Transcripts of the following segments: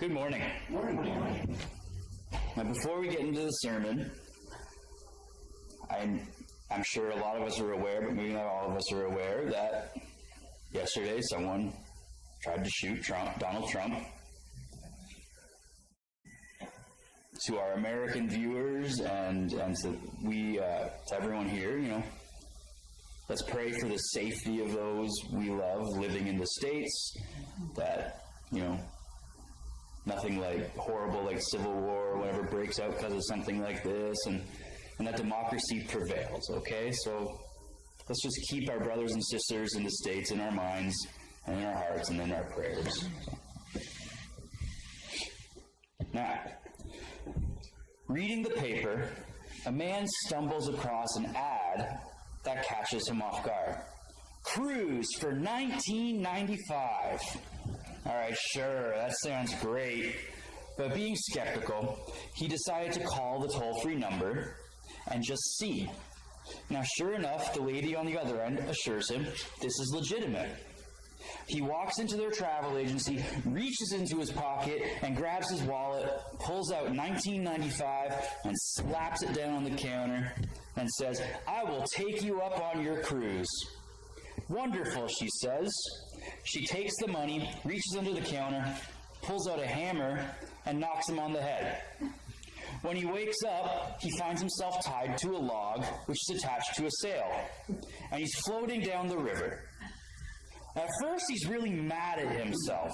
Good morning. Morning. Now, before we get into the sermon, I'm sure a lot of us are aware, but maybe not all of us are aware, that yesterday someone tried to shoot Donald Trump. To our American viewers and to everyone here, let's pray for the safety of those we love living in the States, that, nothing like horrible like civil war or whatever breaks out because of something like this, and that democracy prevails, okay? So let's just keep our brothers and sisters in the States in our minds and in our hearts and in our prayers. Now, reading the paper, a man stumbles across an ad that catches him off guard. Cruise for $19.95. All right, sure, that sounds great. But being skeptical, he decided to call the toll-free number and just see. Now, sure enough, the lady on the other end assures him this is legitimate. He walks into their travel agency, reaches into his pocket, and grabs his wallet, pulls out $19.95, and slaps it down on the counter, and says, "I will take you up on your cruise." "Wonderful," she says. She takes the money, reaches under the counter, pulls out a hammer, and knocks him on the head. When he wakes up, he finds himself tied to a log, which is attached to a sail, and he's floating down the river. At first, he's really mad at himself.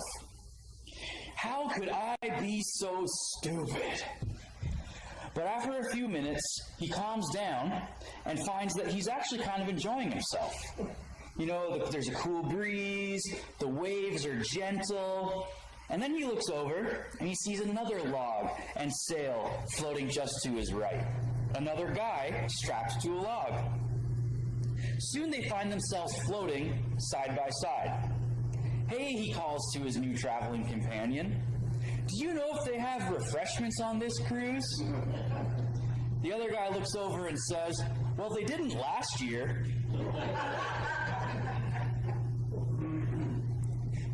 How could I be so stupid? But after a few minutes, he calms down and finds that he's actually kind of enjoying himself. There's a cool breeze, the waves are gentle, and then he looks over and he sees another log and sail floating just to his right. Another guy strapped to a log. Soon they find themselves floating side by side. "Hey," he calls to his new traveling companion, "do you know if they have refreshments on this cruise?" The other guy looks over and says, "Well, they didn't last year."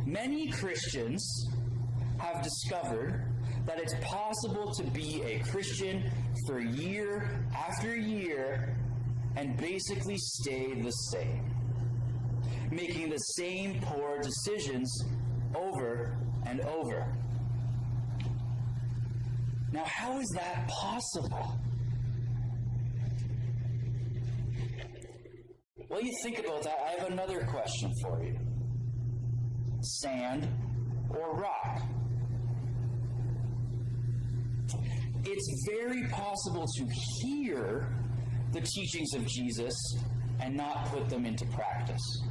Many Christians have discovered that it's possible to be a Christian for year after year and basically stay the same, making the same poor decisions over and over. Now, how is that possible? While you think about that, I have another question for you. Sand or rock? It's very possible to hear the teachings of Jesus and not put them into practice.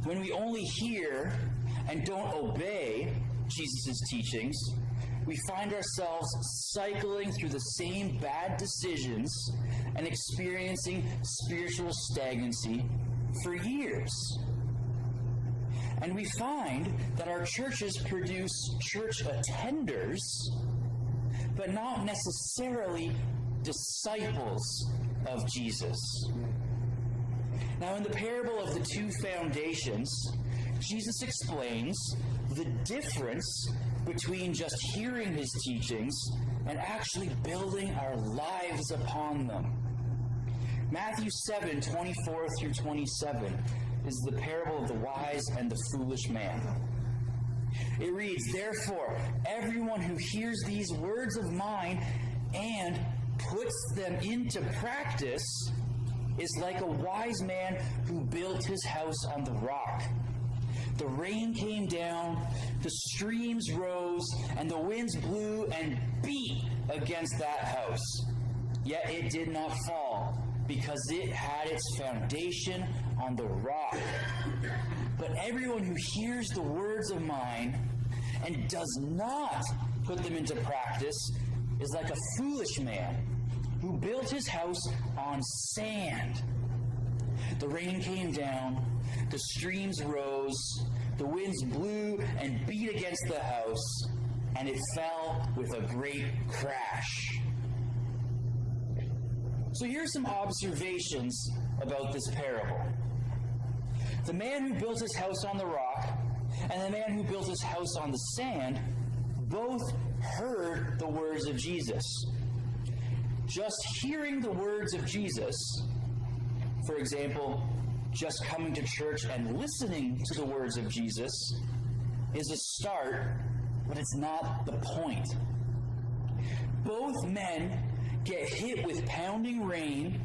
When we only hear and don't obey Jesus' teachings, we find ourselves cycling through the same bad decisions and experiencing spiritual stagnancy for years. And we find that our churches produce church attenders, but not necessarily disciples of Jesus. Now, in the parable of the two foundations, Jesus explains the difference between just hearing his teachings and actually building our lives upon them. Matthew 7:24 through 27 is the parable of the wise and the foolish man. It reads, "Therefore, everyone who hears these words of mine and puts them into practice is like a wise man who built his house on the rock. The rain came down, the streams rose, and the winds blew and beat against that house. Yet it did not fall, because it had its foundation on the rock. But everyone who hears the words of mine and does not put them into practice is like a foolish man who built his house on sand. The rain came down, the streams rose, the winds blew and beat against the house, and it fell with a great crash." So here's some observations about this parable. The man who built his house on the rock and the man who built his house on the sand both heard the words of Jesus. Just hearing the words of Jesus, for example, just coming to church and listening to the words of Jesus, is a start, but it's not the point. Both men get hit with pounding rain,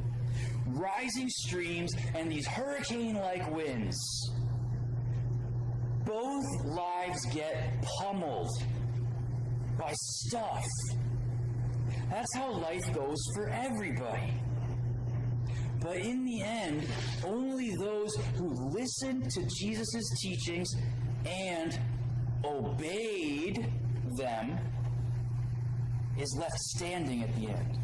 rising streams, and these hurricane-like winds. Both lives get pummeled by stuff. That's how life goes for everybody. But in the end, only those who listened to Jesus' teachings and obeyed them is left standing at the end.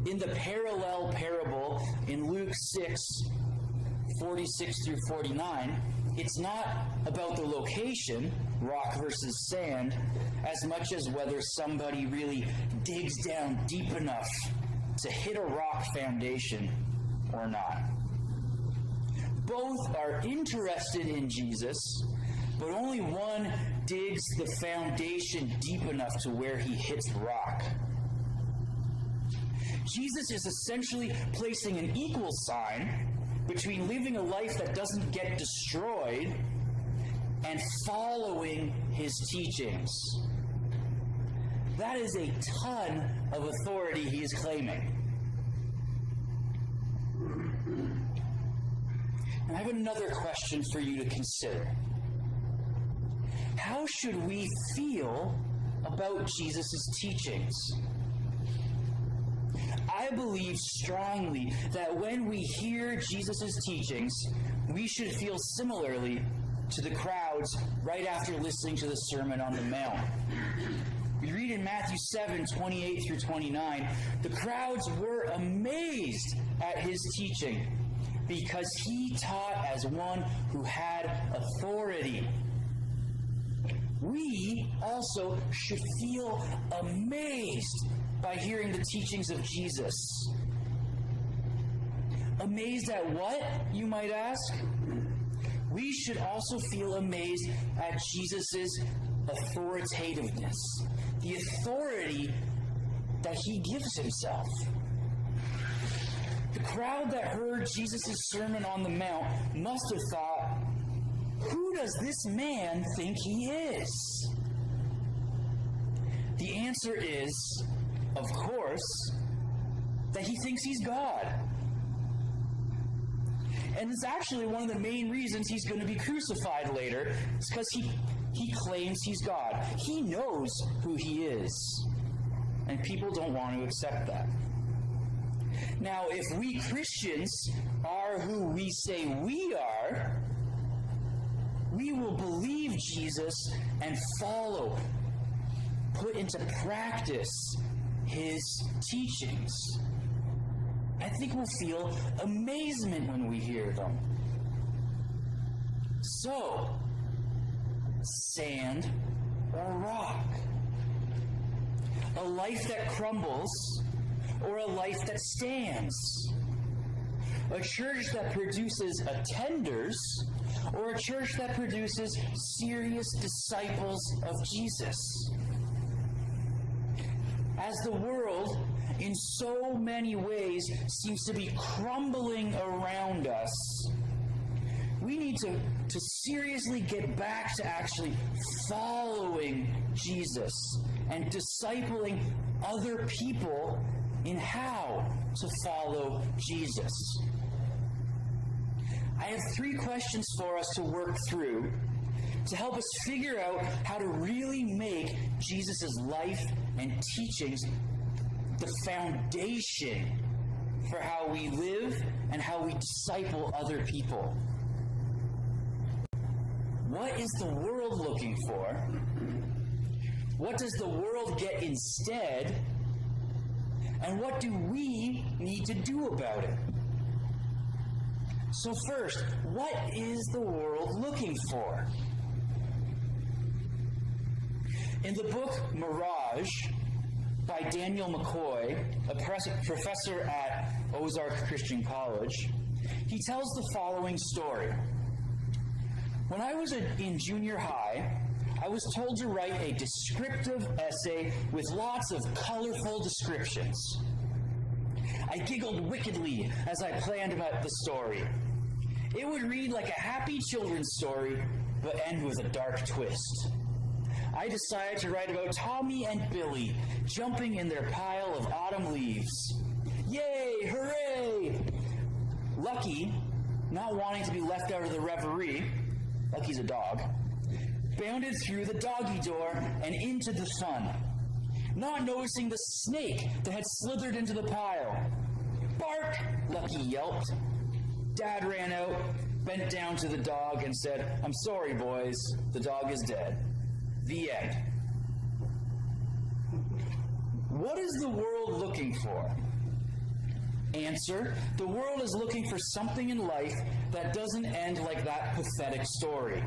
In the parallel parable in Luke 6:46 through 49, it's not about the location, rock versus sand, as much as whether somebody really digs down deep enough to hit a rock foundation or not. Both are interested in Jesus, but only one digs the foundation deep enough to where he hits rock. Jesus is essentially placing an equal sign between living a life that doesn't get destroyed and following his teachings. That is a ton of authority he is claiming. And I have another question for you to consider. How should we feel about Jesus' teachings? I believe strongly that when we hear Jesus' teachings, we should feel similarly to the crowds right after listening to the Sermon on the Mount. We read in Matthew 7:28 through 29, the crowds were amazed at his teaching because he taught as one who had authority. We also should feel amazed by hearing the teachings of Jesus. Amazed at what, you might ask? We should also feel amazed at Jesus' authoritativeness, the authority that he gives himself. The crowd that heard Jesus' Sermon on the Mount must have thought, who does this man think he is? The answer is, of course, that he thinks he's God. And it's actually one of the main reasons he's going to be crucified later. It's because he claims he's God. He knows who he is. And people don't want to accept that. Now, if we Christians are who we say we are, we will believe Jesus and follow, put into practice his teachings. I think we'll feel amazement when we hear them. So, sand or rock? A life that crumbles or a life that stands? A church that produces attenders or a church that produces serious disciples of Jesus? As the world, in so many ways, seems to be crumbling around us, we need to seriously get back to actually following Jesus and discipling other people in how to follow Jesus. I have 3 questions for us to work through to help us figure out how to really make Jesus' life and teachings the foundation for how we live and how we disciple other people. What is the world looking for? What does the world get instead? And what do we need to do about it? So first, what is the world looking for? In the book Mirage by Daniel McCoy, a professor at Ozark Christian College, he tells the following story. When I was in junior high, I was told to write a descriptive essay with lots of colorful descriptions. I giggled wickedly as I planned out the story. It would read like a happy children's story, but end with a dark twist. I decided to write about Tommy and Billy jumping in their pile of autumn leaves. Yay! Hooray! Lucky, not wanting to be left out of the reverie, Lucky's a dog, bounded through the doggy door and into the fun, not noticing the snake that had slithered into the pile. Bark! Lucky yelped. Dad ran out, bent down to the dog, and said, "I'm sorry, boys, the dog is dead." The end. What is the world looking for? Answer: the world is looking for something in life that doesn't end like that pathetic story.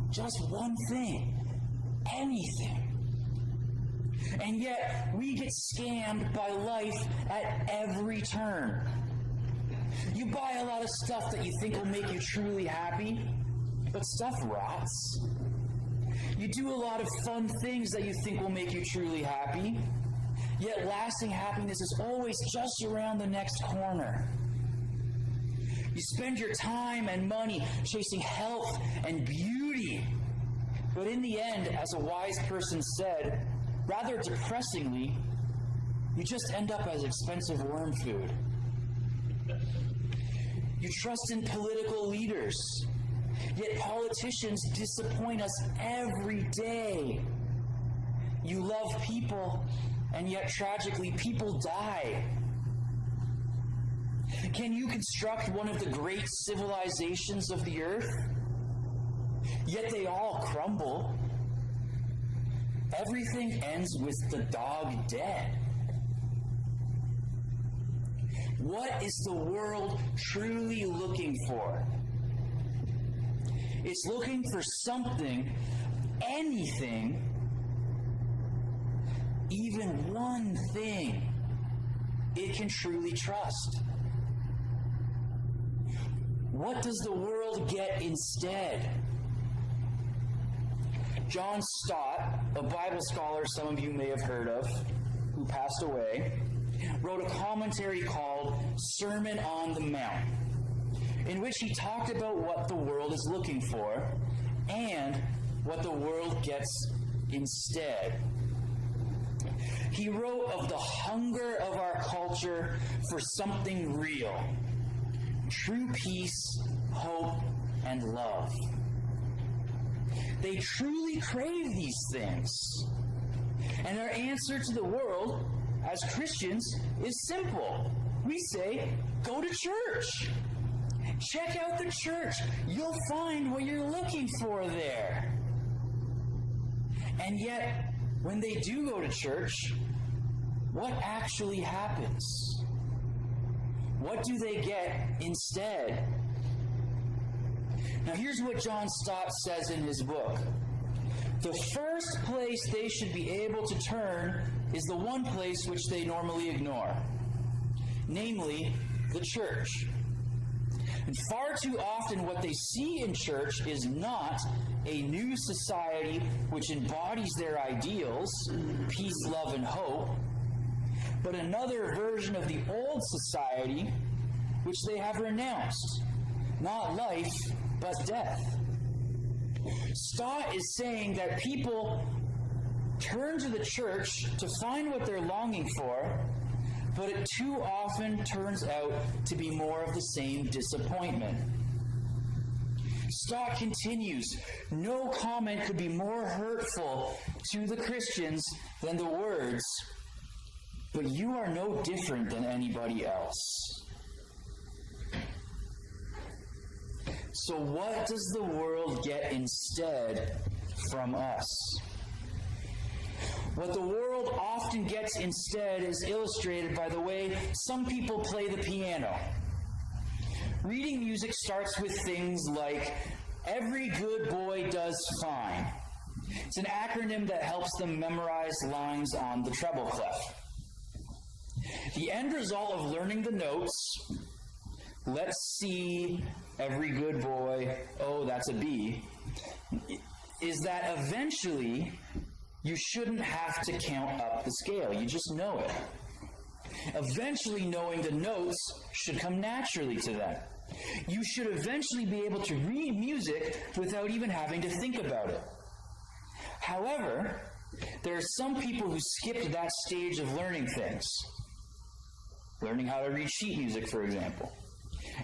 Just one thing. Anything. And yet, we get scammed by life at every turn. You buy a lot of stuff that you think will make you truly happy, but stuff rots. You do a lot of fun things that you think will make you truly happy, yet lasting happiness is always just around the next corner. You spend your time and money chasing health and beauty, but in the end, as a wise person said, rather depressingly, you just end up as expensive worm food. You trust in political leaders, yet politicians disappoint us every day. You love people, and yet tragically people die. Can you construct one of the great civilizations of the earth? Yet they all crumble. Everything ends with the dog dead. What is the world truly looking for? It's looking for something, anything, even one thing it can truly trust. What does the world get instead? John Stott, a Bible scholar some of you may have heard of, who passed away, wrote a commentary called Sermon on the Mount, in which he talked about what the world is looking for and what the world gets instead. He wrote of the hunger of our culture for something real, true peace, hope, and love. They truly crave these things. And our answer to the world, as Christians, is simple. We say, go to church. Check out the church. You'll find what you're looking for there. And yet, when they do go to church, what actually happens? What do they get instead? Now here's what John Stott says in his book. The first place they should be able to turn is the one place which they normally ignore, namely the church. And far too often what they see in church is not a new society which embodies their ideals, peace, love, and hope, but another version of the old society which they have renounced. Not life, but death. Stott is saying that people turn to the church to find what they're longing for, but it too often turns out to be more of the same disappointment. Stott continues, no comment could be more hurtful to the Christians than the words, "But you are no different than anybody else." So what does the world get instead from us? What the world often gets instead is illustrated by the way some people play the piano. Reading music starts with things like, "Every good boy does fine." It's an acronym that helps them memorize lines on the treble clef. The end result of learning the notes, "Let's see, every good boy, oh, that's a B," is that eventually you shouldn't have to count up the scale. You just know it. Eventually, knowing the notes should come naturally to them. You should eventually be able to read music without even having to think about it. However, there are some people who skipped that stage of learning things. Learning how to read sheet music, for example.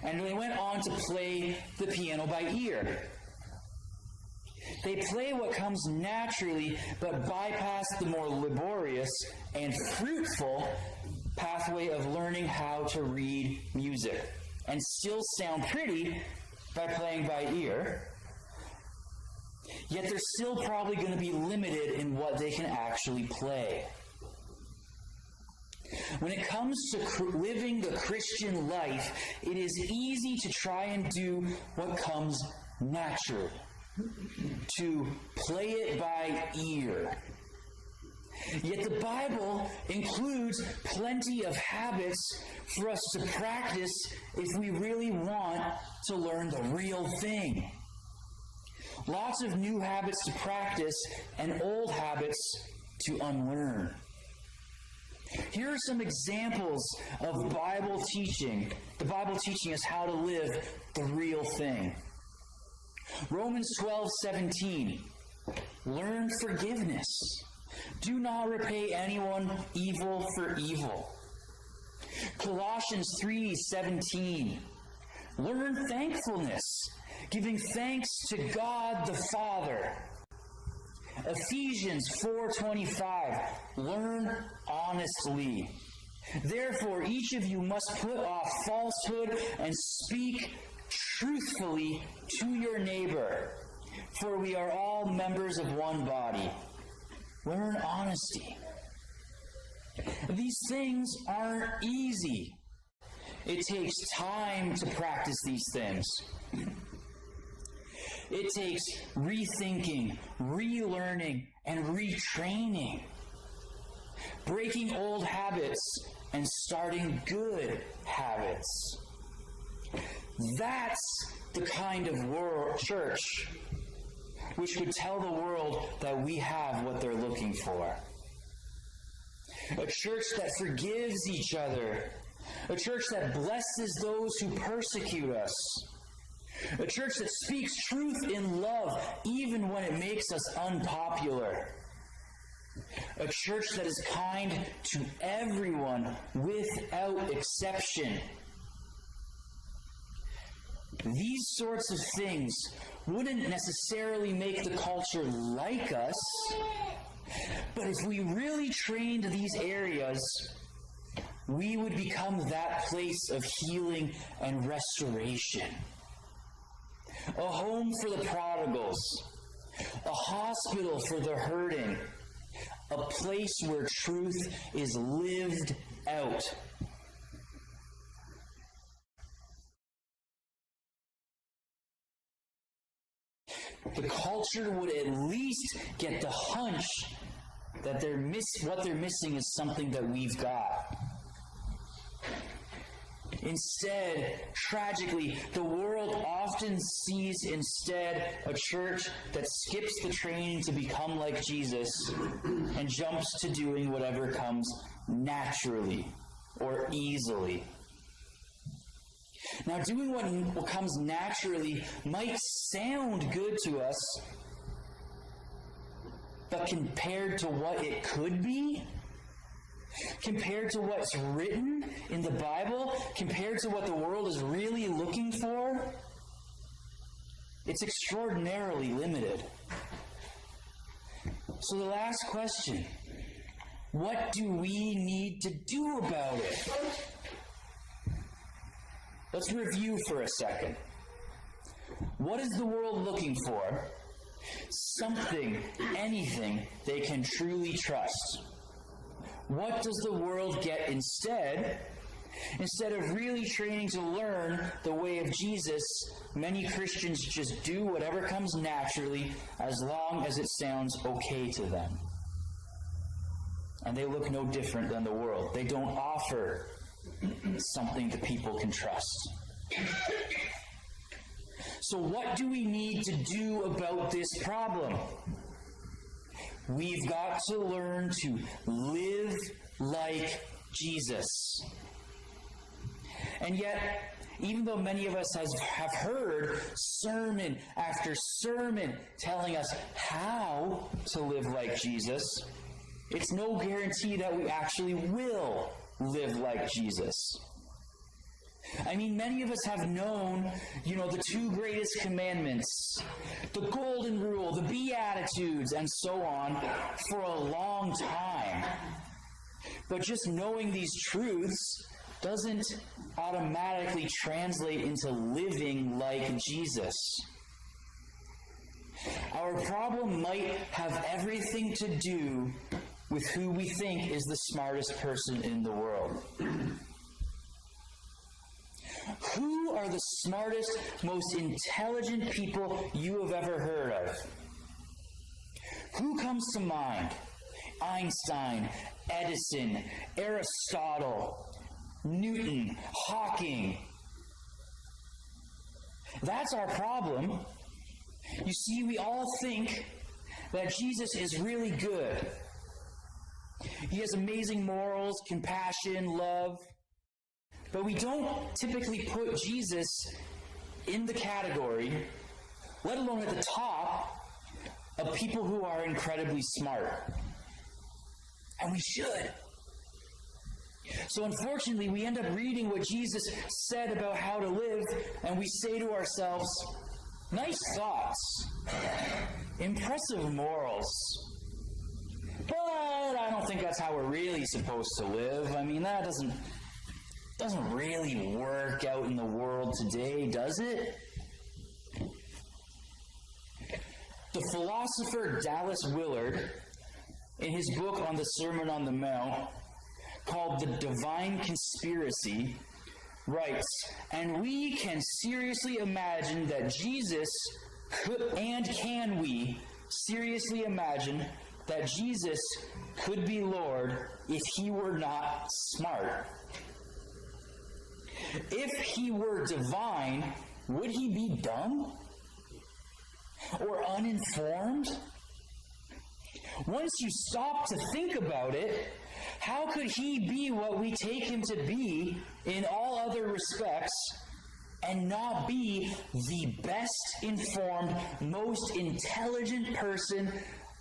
And they went on to play the piano by ear. They play what comes naturally, but bypass the more laborious and fruitful pathway of learning how to read music, and still sound pretty by playing by ear, yet they're still probably going to be limited in what they can actually play. When it comes to living the Christian life, it is easy to try and do what comes naturally, to play it by ear. Yet the Bible includes plenty of habits for us to practice if we really want to learn the real thing. Lots of new habits to practice and old habits to unlearn. Here are some examples of Bible teaching. The Bible teaching us how to live the real thing. Romans 12:17. Learn forgiveness. Do not repay anyone evil for evil. Colossians 3:17. Learn thankfulness, giving thanks to God the Father. Ephesians 4:25. Learn honestly. Therefore, each of you must put off falsehood and speak truthfully to your neighbor, for we are all members of one body. Learn honesty. These things aren't easy. It takes time to practice these things. It takes rethinking, relearning, and retraining. Breaking old habits and starting good habits. That's the kind of church which would tell the world that we have what they're looking for. A church that forgives each other. A church that blesses those who persecute us. A church that speaks truth in love even when it makes us unpopular. A church that is kind to everyone without exception. These sorts of things wouldn't necessarily make the culture like us, but if we really trained these areas, we would become that place of healing and restoration. A home for the prodigals, a hospital for the hurting, a place where truth is lived out. The culture would at least get the hunch that what they're missing is something that we've got. Instead, tragically, the world often sees instead a church that skips the training to become like Jesus and jumps to doing whatever comes naturally or easily. Now, doing what comes naturally might sound good to us, but compared to what it could be, compared to what's written in the Bible, compared to what the world is really looking for, it's extraordinarily limited. So the last question, what do we need to do about it? Let's review for a second. What is the world looking for? Something, anything they can truly trust. What does the world get instead? Instead of really training to learn the way of Jesus, many Christians just do whatever comes naturally as long as it sounds okay to them. And they look no different than the world. They don't offer something that people can trust. So what do we need to do about this problem? We've got to learn to live like Jesus. And yet, even though many of us have heard sermon after sermon telling us how to live like Jesus, it's no guarantee that we actually will live like Jesus. I mean, many of us have known, the 2 greatest commandments, the golden rule, the Beatitudes, and so on for a long time. But just knowing these truths doesn't automatically translate into living like Jesus. Our problem might have everything to do with who we think is the smartest person in the world. Who are the smartest, most intelligent people you have ever heard of? Who comes to mind? Einstein, Edison, Aristotle, Newton, Hawking. That's our problem. You see, we all think that Jesus is really good. He has amazing morals, compassion, love. But we don't typically put Jesus in the category, let alone at the top, of people who are incredibly smart. And we should. So unfortunately, we end up reading what Jesus said about how to live, and we say to ourselves, nice thoughts, impressive morals, but I don't think that's how we're really supposed to live. I mean, that doesn't really work out in the world today, does it? The philosopher Dallas Willard, in his book on the Sermon on the Mount, called The Divine Conspiracy, writes, and we can seriously imagine that Jesus could, and can we seriously imagine that Jesus could be Lord if he were not smart? If he were divine, would he be dumb? Or uninformed? Once you stop to think about it, how could he be what we take him to be in all other respects and not be the best informed, most intelligent person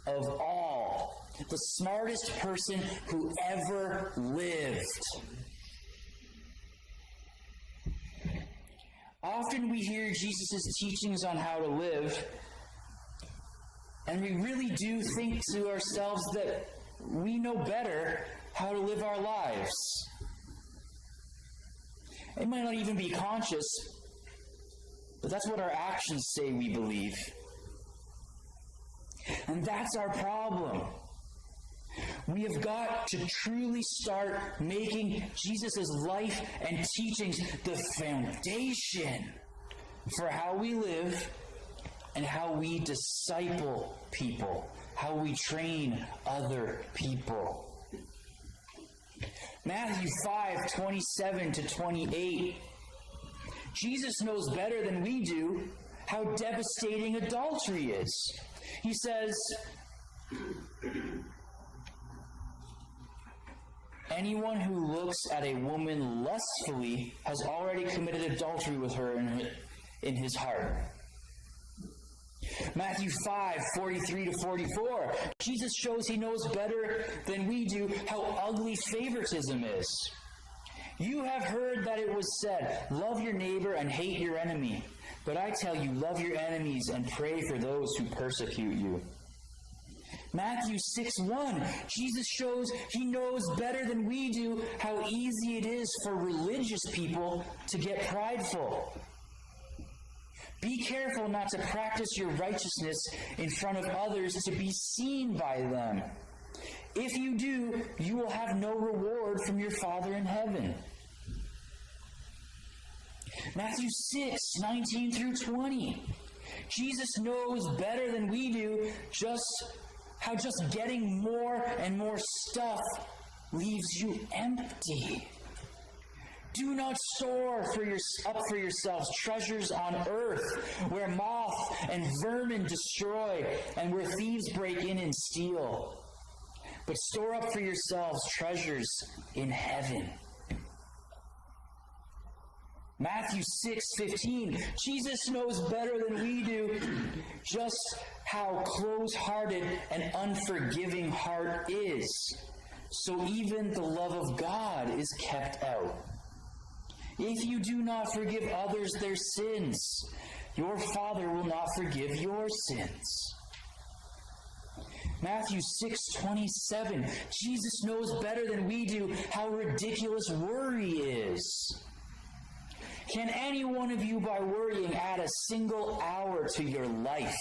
of all? The smartest person who ever lived. Often we hear Jesus' teachings on how to live, and we really do think to ourselves that we know better how to live our lives. It might not even be conscious, but that's what our actions say we believe. And that's our problem. We have got to truly start making Jesus' life and teachings the foundation for how we live and how we disciple people, how we train other people. Matthew 5:27-28. Jesus knows better than we do how devastating adultery is. He says, anyone who looks at a woman lustfully has already committed adultery with her in his heart. Matthew 5:43-44. Jesus shows he knows better than we do how ugly favoritism is. You have heard that it was said, love your neighbor and hate your enemy. But I tell you, love your enemies and pray for those who persecute you. Matthew 6:1. Jesus shows he knows better than we do how easy it is for religious people to get prideful. Be careful not to practice your righteousness in front of others to be seen by them. If you do, you will have no reward from your Father in heaven. Matthew 6:19-20. Jesus knows better than we do how just getting more and more stuff leaves you empty. Do not store up for yourselves treasures on earth, where moth and vermin destroy, and where thieves break in and steal. But store up for yourselves treasures in heaven. Matthew 6:15. Jesus knows better than we do just how close-hearted and unforgiving heart is. So even the love of God is kept out. If you do not forgive others their sins, your Father will not forgive your sins. Matthew 6:27. Jesus knows better than we do how ridiculous worry is. Can any one of you, by worrying, add a single hour to your life?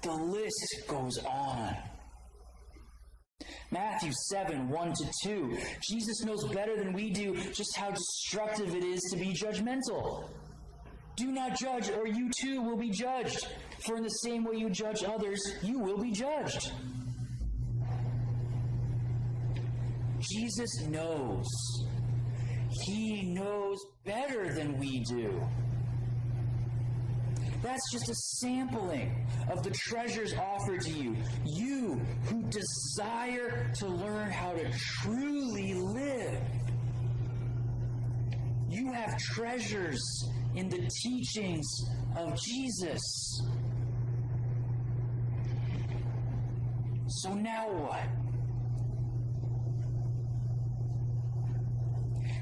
The list goes on. Matthew 7:1-2. Jesus knows better than we do just how destructive it is to be judgmental. Do not judge, or you too will be judged. For in the same way you judge others, you will be judged. Jesus knows. He knows better than we do. That's just a sampling of the treasures offered to you. You who desire to learn how to truly live. You have treasures in the teachings of Jesus. So now what?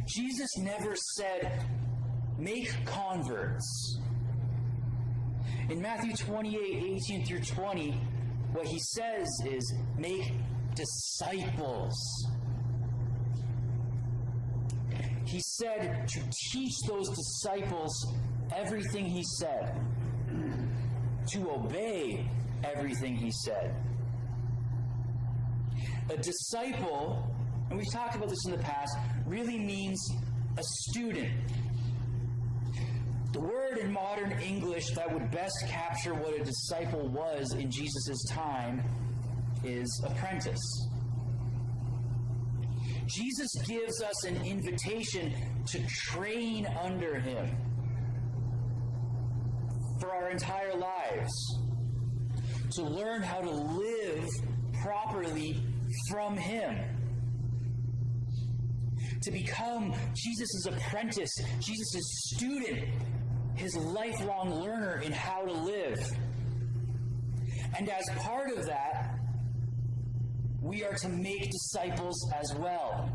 Jesus never said, make converts. In Matthew 28:18-20, what he says is, make disciples. He said to teach those disciples everything he said, to obey everything he said. A disciple, and we've talked about this in the past, really means a student. The word in modern English that would best capture what a disciple was in Jesus' time is apprentice. Jesus gives us an invitation to train under him for our entire lives, to learn how to live properly from him, to become Jesus' apprentice, Jesus' student, his lifelong learner in how to live. And as part of that, we are to make disciples as well.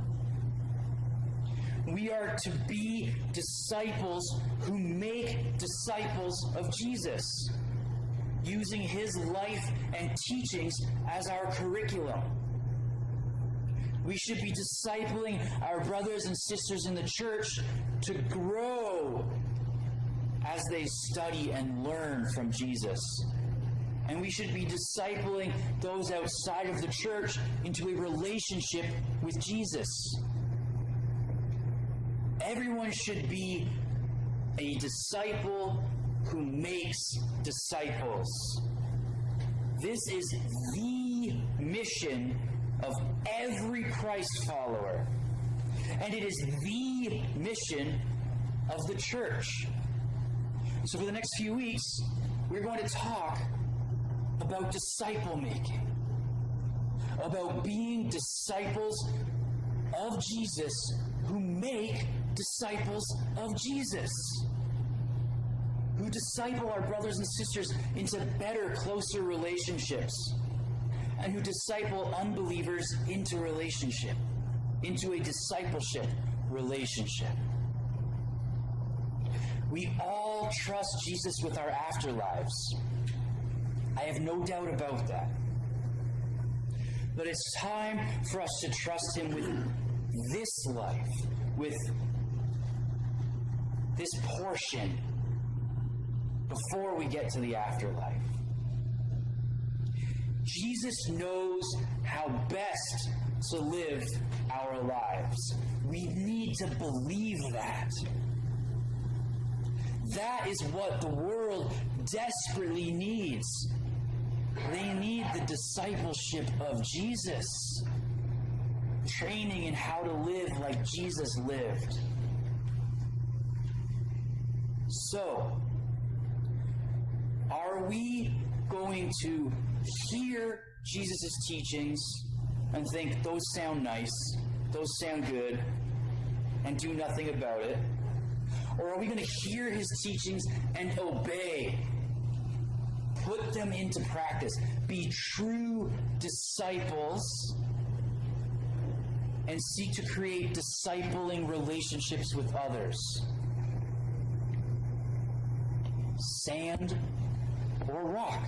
We are to be disciples who make disciples of Jesus, using his life and teachings as our curriculum. We should be discipling our brothers and sisters in the church to grow as they study and learn from Jesus. And we should be discipling those outside of the church into a relationship with Jesus. Everyone should be a disciple who makes disciples. This is the mission of every Christ follower. And it is the mission of the church. So for the next few weeks, we're going to talk about disciple making, about being disciples of Jesus who make disciples of Jesus, who disciple our brothers and sisters into better, closer relationships, and who disciple unbelievers into relationship, into a discipleship relationship. We all trust Jesus with our afterlives. I have no doubt about that. But it's time for us to trust him with this life, with this portion, before we get to the afterlife. Jesus knows how best to live our lives. We need to believe that. That is what the world desperately needs. They need the discipleship of Jesus. training in how to live like Jesus lived. So, are we going to hear Jesus' teachings and think those sound nice, those sound good, and do nothing about it? Or are we going to hear his teachings and obey? Put them into practice. Be true disciples and seek to create discipling relationships with others. Sand or rock?